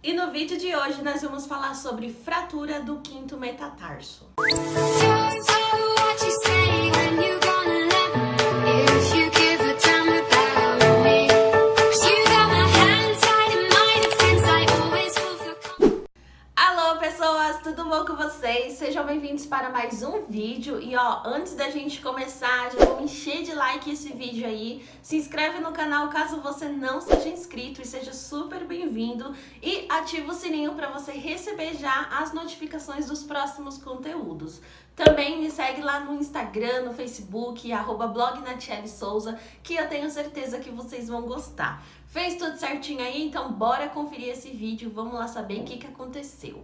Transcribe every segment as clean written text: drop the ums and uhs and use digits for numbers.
E no vídeo de hoje nós vamos falar sobre fratura do quinto metatarso. Alô pessoas, tudo bom com vocês? Sejam bem-vindos para mais um vídeo. E ó, antes da gente começar, já vou encher de like esse vídeo aí. Se inscreve no canal caso você não seja inscrito e seja super bem-vindo. E ativa o sininho para você receber já as notificações dos próximos conteúdos. Também me segue lá no Instagram, no Facebook, @blognatielesouza, que eu tenho certeza que vocês vão gostar. Fez tudo certinho aí? Então bora conferir esse vídeo, vamos lá saber o que aconteceu.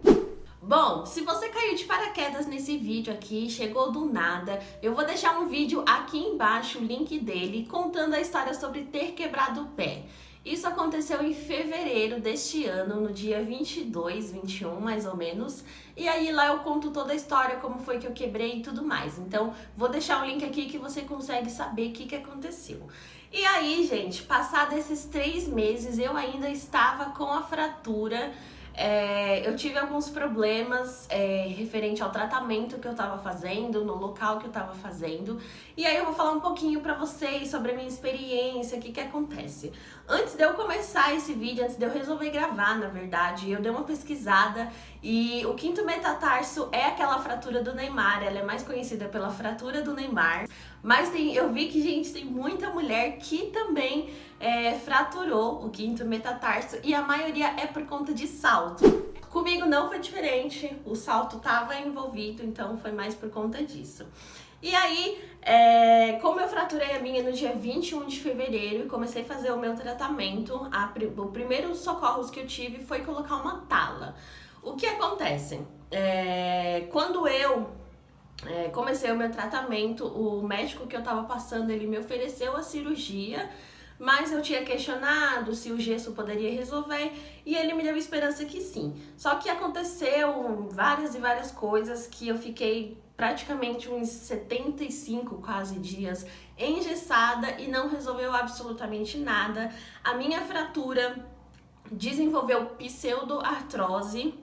Bom, se você caiu de paraquedas nesse vídeo aqui, chegou do nada, eu vou deixar um vídeo aqui embaixo, o link dele, contando a história sobre ter quebrado o pé. Isso aconteceu em fevereiro deste ano, no dia 22, 21 mais ou menos. E aí lá eu conto toda a história, como foi que eu quebrei e tudo mais. Então vou deixar o link aqui que você consegue saber o que aconteceu. E aí, gente, passado esses 3 meses, eu ainda estava com a fratura. Eu tive alguns problemas referente ao tratamento que eu tava fazendo, no local que eu tava fazendo. E aí eu vou falar um pouquinho pra vocês sobre a minha experiência, o que acontece. Antes de eu começar esse vídeo, antes de eu resolver gravar, na verdade, eu dei uma pesquisada e o quinto metatarso é aquela fratura do Neymar, ela é mais conhecida pela fratura do Neymar. Mas eu vi que, gente, tem muita mulher que também fraturou o quinto metatarso e a maioria é por conta de salto. Comigo não foi diferente, o salto estava envolvido, então foi mais por conta disso. E aí, como eu fraturei a minha no dia 21 de fevereiro e comecei a fazer o meu tratamento, o primeiro socorros que eu tive foi colocar uma tala. O que acontece? Quando eu comecei o meu tratamento, o médico que eu tava passando, ele me ofereceu a cirurgia, mas eu tinha questionado se o gesso poderia resolver e ele me deu esperança que sim. Só que aconteceu várias e várias coisas que eu fiquei praticamente uns 75 quase dias engessada e não resolveu absolutamente nada. A minha fratura desenvolveu pseudoartrose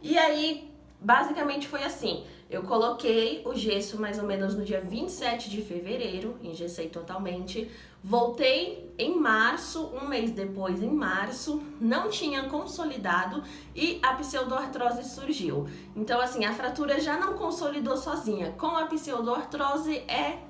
e aí basicamente foi assim. Eu coloquei o gesso mais ou menos no dia 27 de fevereiro, engessei totalmente. Voltei em março, um mês depois, em março, não tinha consolidado e a pseudoartrose surgiu. Então, assim, a fratura já não consolidou sozinha. Com a pseudoartrose,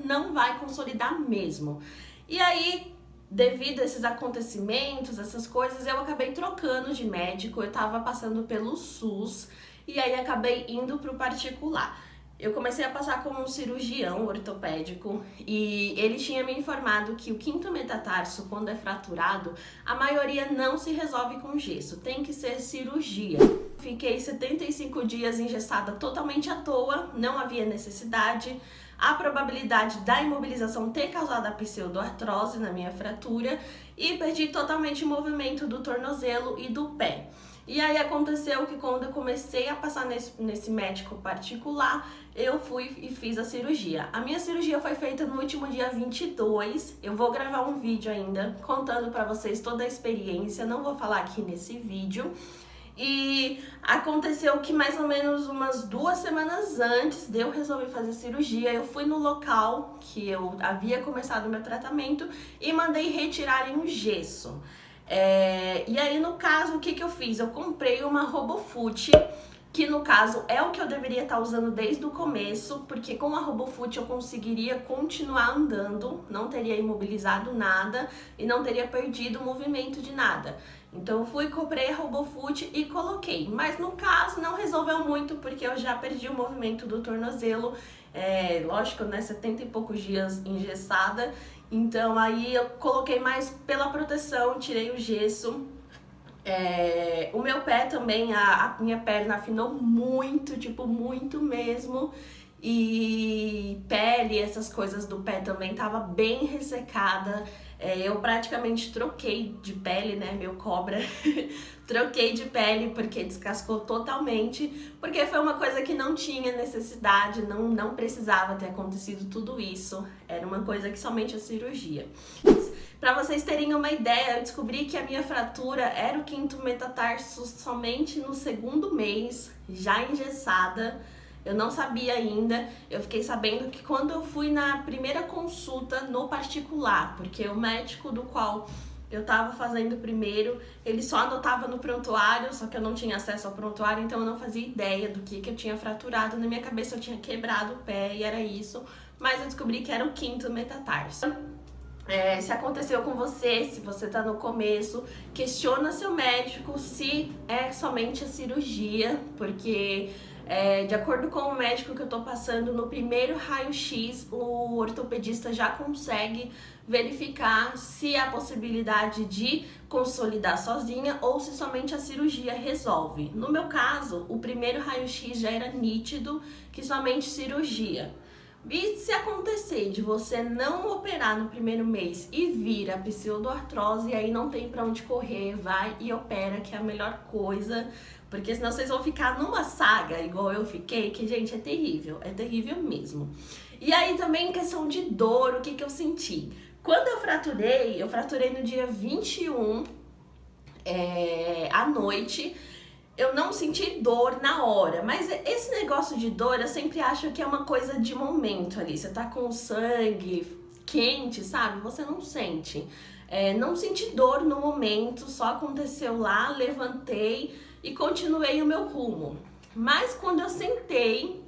não vai consolidar mesmo. E aí, devido a esses acontecimentos, essas coisas, eu acabei trocando de médico. Eu tava passando pelo SUS. E aí acabei indo pro particular. Eu comecei a passar com um cirurgião ortopédico e ele tinha me informado que o quinto metatarso, quando é fraturado, a maioria não se resolve com gesso, tem que ser cirurgia. Fiquei 75 dias engessada totalmente à toa, não havia necessidade. A probabilidade da imobilização ter causado a pseudoartrose na minha fratura e perdi totalmente o movimento do tornozelo e do pé. E aí aconteceu que quando eu comecei a passar nesse médico particular, eu fui e fiz a cirurgia. A minha cirurgia foi feita no último dia 22. Eu vou gravar um vídeo ainda contando pra vocês toda a experiência, não vou falar aqui nesse vídeo. E aconteceu que mais ou menos umas 2 semanas antes de eu resolver fazer a cirurgia, eu fui no local que eu havia começado o meu tratamento e mandei retirarem o gesso. E aí, no caso, o que eu fiz? Eu comprei uma RoboFoot, que no caso é o que eu deveria estar usando desde o começo, porque com a RoboFoot eu conseguiria continuar andando, não teria imobilizado nada e não teria perdido o movimento de nada. Então eu fui, comprei a RoboFoot e coloquei, mas no caso não resolveu muito, porque eu já perdi o movimento do tornozelo, lógico, né, 70 e poucos dias engessada. Então aí eu coloquei mais pela proteção, tirei o gesso. O meu pé também, a minha perna afinou muito, tipo, muito mesmo. E pele, essas coisas do pé também tava bem ressecada. Eu praticamente troquei de pele, né, meu cobra. Troquei de pele porque descascou totalmente, porque foi uma coisa que não tinha necessidade, não precisava ter acontecido tudo isso. Era uma coisa que somente a cirurgia. Pra vocês terem uma ideia, eu descobri que a minha fratura era o quinto metatarso somente no segundo mês, já engessada. Eu não sabia ainda, eu fiquei sabendo que quando eu fui na primeira consulta no particular, porque o médico do qual eu tava fazendo primeiro, ele só anotava no prontuário, só que eu não tinha acesso ao prontuário, então eu não fazia ideia do que eu tinha fraturado. Na minha cabeça eu tinha quebrado o pé e era isso, mas eu descobri que era o quinto metatarso. Se aconteceu com você, se você tá no começo, questiona seu médico se é somente a cirurgia, porque de acordo com o médico que eu tô passando, no primeiro raio-x, o ortopedista já consegue verificar se há possibilidade de consolidar sozinha ou se somente a cirurgia resolve. No meu caso, o primeiro raio-x já era nítido que somente cirurgia. E se acontecer de você não operar no primeiro mês e vir a pseudoartrose, aí não tem pra onde correr, vai e opera, que é a melhor coisa, porque senão vocês vão ficar numa saga igual eu fiquei, que, gente, é terrível mesmo. E aí também questão de dor, o que eu senti? Quando eu fraturei no dia 21 à noite. Eu não senti dor na hora, mas esse negócio de dor eu sempre acho que é uma coisa de momento ali. Você tá com o sangue quente, sabe? Você não sente. Não senti dor no momento, só aconteceu lá, levantei e continuei o meu rumo. Mas quando eu sentei,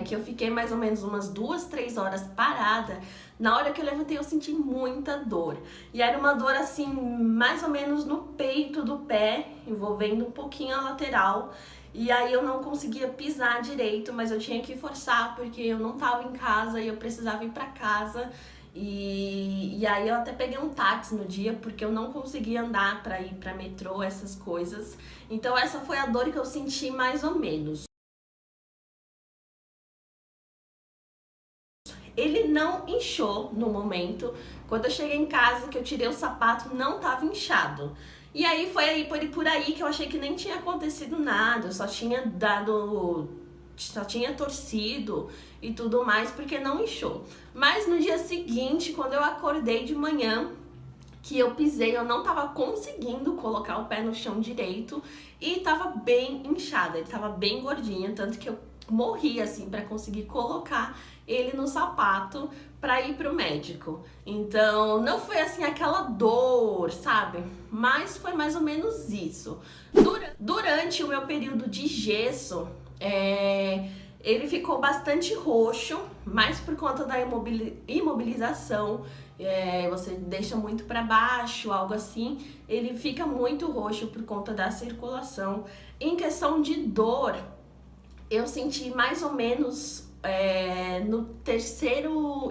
que eu fiquei mais ou menos umas 2, 3 horas parada, na hora que eu levantei eu senti muita dor. E era uma dor assim, mais ou menos no peito do pé, envolvendo um pouquinho a lateral. E aí eu não conseguia pisar direito, mas eu tinha que forçar porque eu não tava em casa e eu precisava ir pra casa. E aí eu até peguei um táxi no dia porque eu não conseguia andar pra ir pra metrô, essas coisas. Então essa foi a dor que eu senti mais ou menos. Ele não inchou no momento. Quando eu cheguei em casa, que eu tirei o sapato, não tava inchado. E aí foi aí por aí que eu achei que nem tinha acontecido nada. Eu só tinha torcido e tudo mais, porque não inchou. Mas no dia seguinte, quando eu acordei de manhã, que eu pisei, eu não tava conseguindo colocar o pé no chão direito e tava bem inchada, ele tava bem gordinho, tanto que eu morri assim pra conseguir colocar ele no sapato pra ir pro médico. Então não foi assim aquela dor, sabe? Mas foi mais ou menos isso. Durante o meu período de gesso, ele ficou bastante roxo, mais por conta da imobilização. Você deixa muito para baixo, algo assim, ele fica muito roxo por conta da circulação. Em questão de dor, eu senti mais ou menos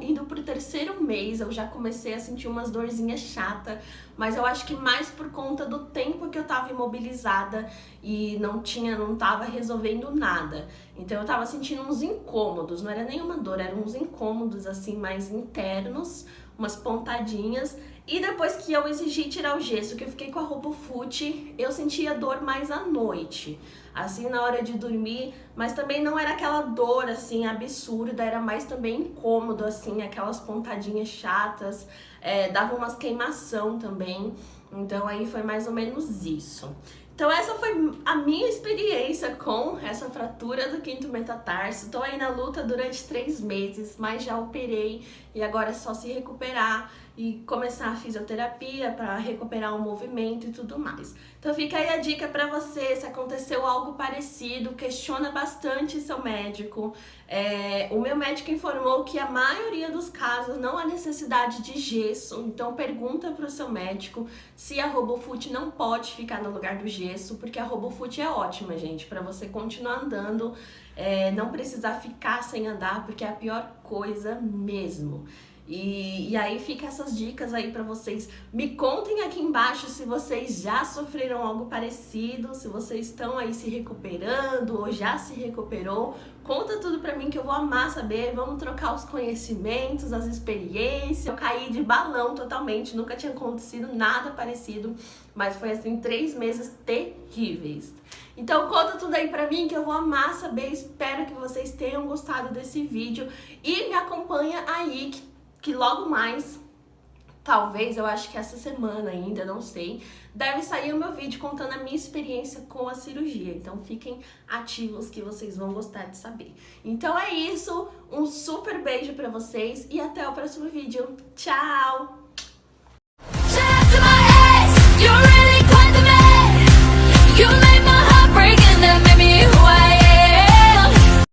indo pro terceiro mês, eu já comecei a sentir umas dorzinhas chatas, mas eu acho que mais por conta do tempo que eu tava imobilizada e não tava resolvendo nada. Então eu tava sentindo uns incômodos, não era nenhuma dor, eram uns incômodos assim mais internos, umas pontadinhas. E depois que eu exigi tirar o gesso, que eu fiquei com a RoboFoot, eu sentia dor mais à noite, assim na hora de dormir, mas também não era aquela dor assim absurda, era mais também incômodo, assim, aquelas pontadinhas chatas, dava umas queimação também, então aí foi mais ou menos isso. Então essa foi a minha experiência com essa fratura do quinto metatarso. Tô aí na luta durante 3 meses, mas já operei e agora é só se recuperar e começar a fisioterapia para recuperar o movimento e tudo mais. Então fica aí a dica para você, se aconteceu algo parecido, questiona bastante seu médico. O meu médico informou que a maioria dos casos não há necessidade de gesso, então pergunta para o seu médico se a RoboFoot não pode ficar no lugar do gesso, porque a RoboFoot é ótima, gente, para você continuar andando, não precisar ficar sem andar, porque é a pior coisa mesmo. E aí fica essas dicas aí pra vocês. Me contem aqui embaixo se vocês já sofreram algo parecido, se vocês estão aí se recuperando ou já se recuperou. Conta tudo pra mim que eu vou amar saber. Vamos trocar os conhecimentos, as experiências. Eu caí de balão totalmente, nunca tinha acontecido nada parecido, mas foi assim 3 meses terríveis. Então conta tudo aí pra mim que eu vou amar saber. Espero que vocês tenham gostado desse vídeo e me acompanha aí que logo mais talvez, eu acho que essa semana ainda, não sei, deve sair o meu vídeo contando a minha experiência com a cirurgia. Então fiquem ativos que vocês vão gostar de saber. Então é isso, um super beijo pra vocês e até o próximo vídeo. Tchau!